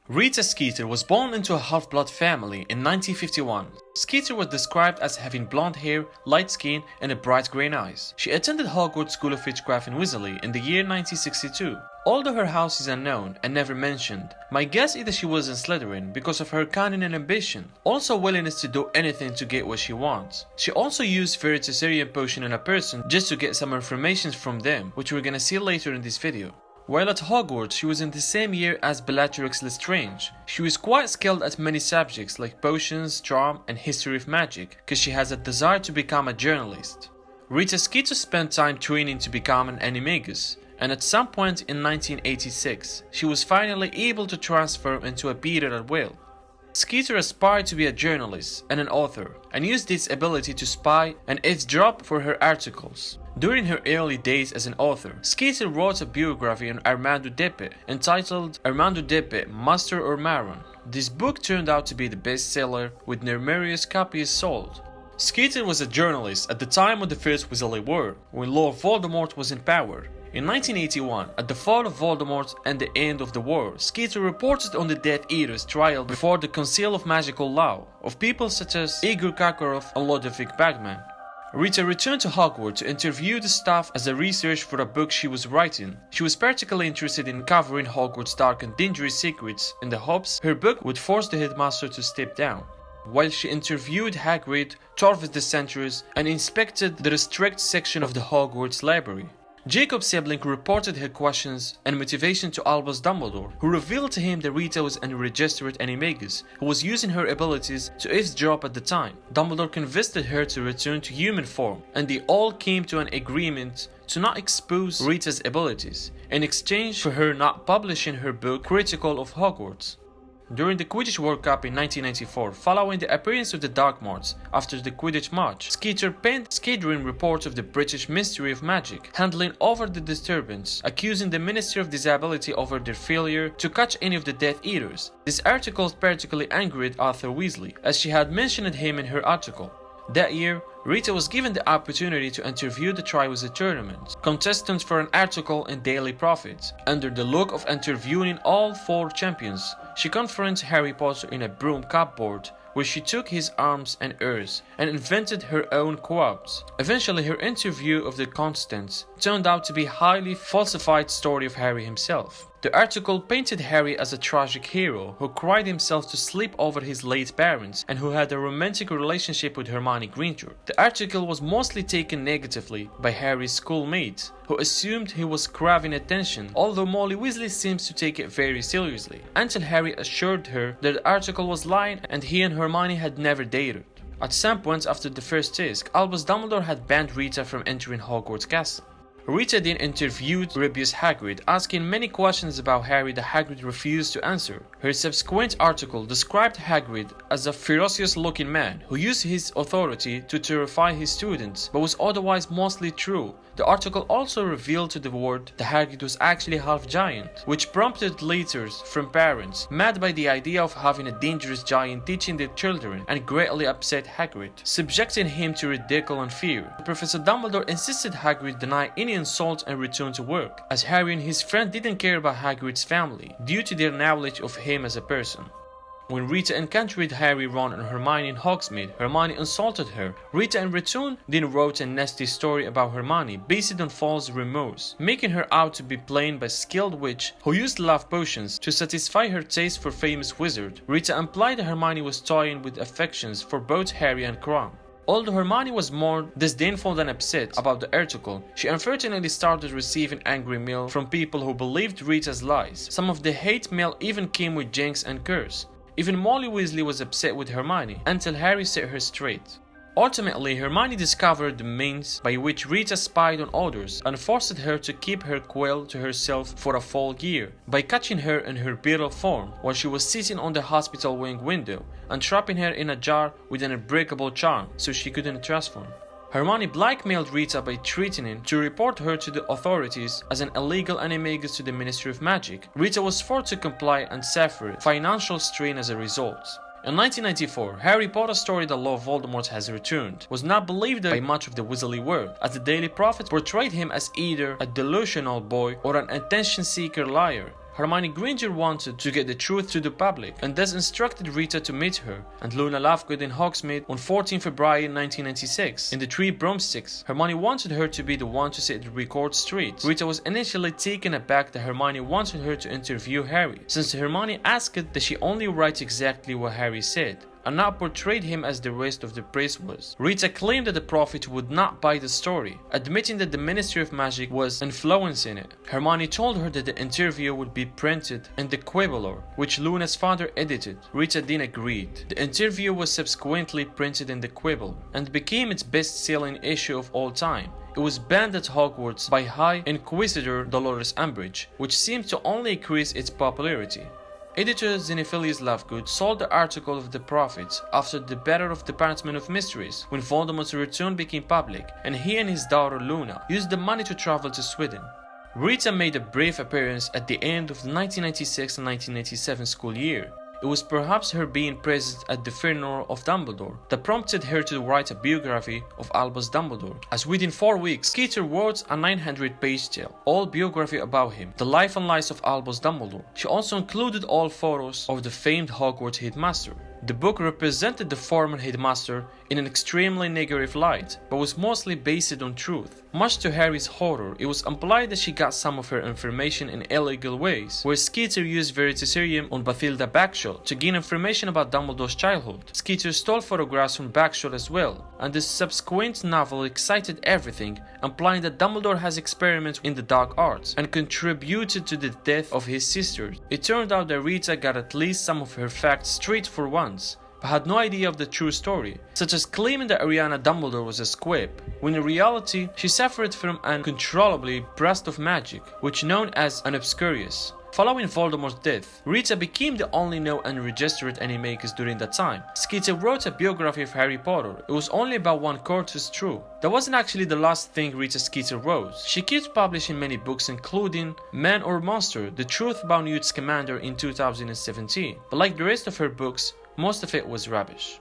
Rita Skeeter was born into a half-blood family in 1951. Skeeter was described as having blonde hair, light skin, and bright green eyes. She attended Hogwarts School of Witchcraft in Weasley in the year 1962. Although her house is unknown and never mentioned, my guess is that she was in Slytherin because of her cunning and ambition, also willingness to do anything to get what she wants. She also used Veritasium potion on a person just to get some information from them, which we're gonna see later in this video. While at Hogwarts, she was in the same year as Bellatrix Lestrange. She was quite skilled at many subjects like potions, charm, and history of magic, because she has a desire to become a journalist. Rita Skeeter spent time training to become an Animagus, and at some point in 1986, she was finally able to transfer into a beater at will. Skeeter aspired to be a journalist and an author, and used this ability to spy and eavesdrop for her articles. During her early days as an author, Skeeter wrote a biography on Armando Depe entitled Armando Depe, Master or Maron. This book turned out to be the bestseller, with numerous copies sold. Skeeter was a journalist at the time of the First Weasley War, when Lord Voldemort was in power. In 1981, at the fall of Voldemort and the end of the war, Skeeter reported on the Death Eaters' trial before the Council of Magical Law of people such as Igor Karkaroff and Ludovic Bagman. Rita returned to Hogwarts to interview the staff as a research for a book she was writing. She was particularly interested in covering Hogwarts' dark and dangerous secrets in the hopes her book would force the headmaster to step down. While she interviewed Hagrid, Torvus the Centaurus, and inspected the restrict section of the Hogwarts library, Jacob Sibling reported her questions and motivation to Albus Dumbledore, who revealed to him that Rita was an unregistered Animagus, who was using her abilities to eavesdrop at the time. Dumbledore convinced her to return to human form, and they all came to an agreement to not expose Rita's abilities, in exchange for her not publishing her book Critical of Hogwarts. During the Quidditch World Cup in 1994, following the appearance of the Dark Marts after the Quidditch match, Skeeter penned scathing reports of the British Ministry of Magic handling over the disturbance, accusing the Ministry of Disability over their failure to catch any of the Death Eaters. This article particularly angered Arthur Weasley, as she had mentioned him in her article. That year, Rita was given the opportunity to interview the Triwizard Tournament contestants for an article in Daily Prophet. Under the look of interviewing all 4 champions, she confronted Harry Potter in a broom cupboard, where she took his arms and hers and invented her own quotes. Eventually, her interview of the contestants turned out to be a highly falsified story of Harry himself. The article painted Harry as a tragic hero who cried himself to sleep over his late parents and who had a romantic relationship with Hermione Granger. The article was mostly taken negatively by Harry's schoolmates, who assumed he was craving attention, although Molly Weasley seems to take it very seriously, until Harry assured her that the article was lying and he and Hermione had never dated. At some point after the first test, Albus Dumbledore had banned Rita from entering Hogwarts Castle. Rita then interviewed Rubius Hagrid, asking many questions about Harry that Hagrid refused to answer. Her subsequent article described Hagrid as a ferocious-looking man who used his authority to terrify his students, but was otherwise mostly true. The article also revealed to the world that Hagrid was actually half-giant, which prompted letters from parents mad by the idea of having a dangerous giant teaching their children, and greatly upset Hagrid, subjecting him to ridicule and fear. Professor Dumbledore insisted Hagrid deny any insult and return to work, as Harry and his friend didn't care about Hagrid's family, due to their knowledge of him as a person. When Rita encountered Harry, Ron, and Hermione in Hogsmeade, Hermione insulted her. Rita in return then wrote a nasty story about Hermione based on false remorse, making her out to be played by a skilled witch who used love potions to satisfy her taste for famous wizard. Rita implied that Hermione was toying with affections for both Harry and Ron. Although Hermione was more disdainful than upset about the article, she unfortunately started receiving angry mail from people who believed Rita's lies. Some of the hate mail even came with jinx and curse. Even Molly Weasley was upset with Hermione, until Harry set her straight. Ultimately, Hermione discovered the means by which Rita spied on others and forced her to keep her quill to herself for a full year, by catching her in her beetle form while she was sitting on the hospital wing window and trapping her in a jar with an unbreakable charm so she couldn't transform. Hermione blackmailed Rita by threatening to report her to the authorities as an illegal Animagus to the Ministry of Magic. Rita was forced to comply and suffered financial strain as a result. In 1994, Harry Potter's story that Lord Voldemort has returned was not believed by much of the Weasley world, as the Daily Prophet portrayed him as either a delusional boy or an attention-seeker liar. Hermione Granger wanted to get the truth to the public and thus instructed Rita to meet her and Luna Lovegood in Hogsmeade on 14 February 1996 in the Three Broomsticks. Hermione wanted her to be the one to sit at Record Street. Rita was initially taken aback that Hermione wanted her to interview Harry, since Hermione asked that she only write exactly what Harry said and not portrayed him as the rest of the press was. Rita claimed that the Prophet would not buy the story, admitting that the Ministry of Magic was influencing it. Hermione told her that the interview would be printed in the Quibbler, which Luna's father edited. Rita then agreed. The interview was subsequently printed in the Quibble and became its best-selling issue of all time. It was banned at Hogwarts by High Inquisitor Dolores Umbridge, which seemed to only increase its popularity. Editor Xenophilius Lovegood sold the article of the Prophet after the Battle of the Department of Mysteries, when Voldemort's return became public, and he and his daughter Luna used the money to travel to Sweden. Rita made a brief appearance at the end of the 1996 and 1997 school year. It was perhaps her being present at the funeral of Dumbledore that prompted her to write a biography of Albus Dumbledore, as within 4 weeks, Skeeter wrote a 900-page tale, all biography about him, the life and lives of Albus Dumbledore. She also included all photos of the famed Hogwarts headmaster. The book represented the former headmaster in an extremely negative light, but was mostly based on truth. Much to Harry's horror, it was implied that she got some of her information in illegal ways, where Skeeter used Veritaserum on Bathilda Bagshot to gain information about Dumbledore's childhood. Skeeter stole photographs from Bagshot as well, and the subsequent novel excited everything, implying that Dumbledore has experiments in the dark arts and contributed to the death of his sisters. It turned out that Rita got at least some of her facts straight for once, but had no idea of the true story, such as claiming that Ariana Dumbledore was a squib, when in reality she suffered from an uncontrollably burst of magic, which known as an obscurious. Following Voldemort's death, Rita became the only known unregistered Animagus during that time. Skeeter wrote a biography of Harry Potter. It was only about 1/4 true. That wasn't actually the last thing Rita Skeeter wrote. She keeps publishing many books, including Man or Monster, The Truth About Newt Scamander in 2017, but like the rest of her books, most of it was rubbish.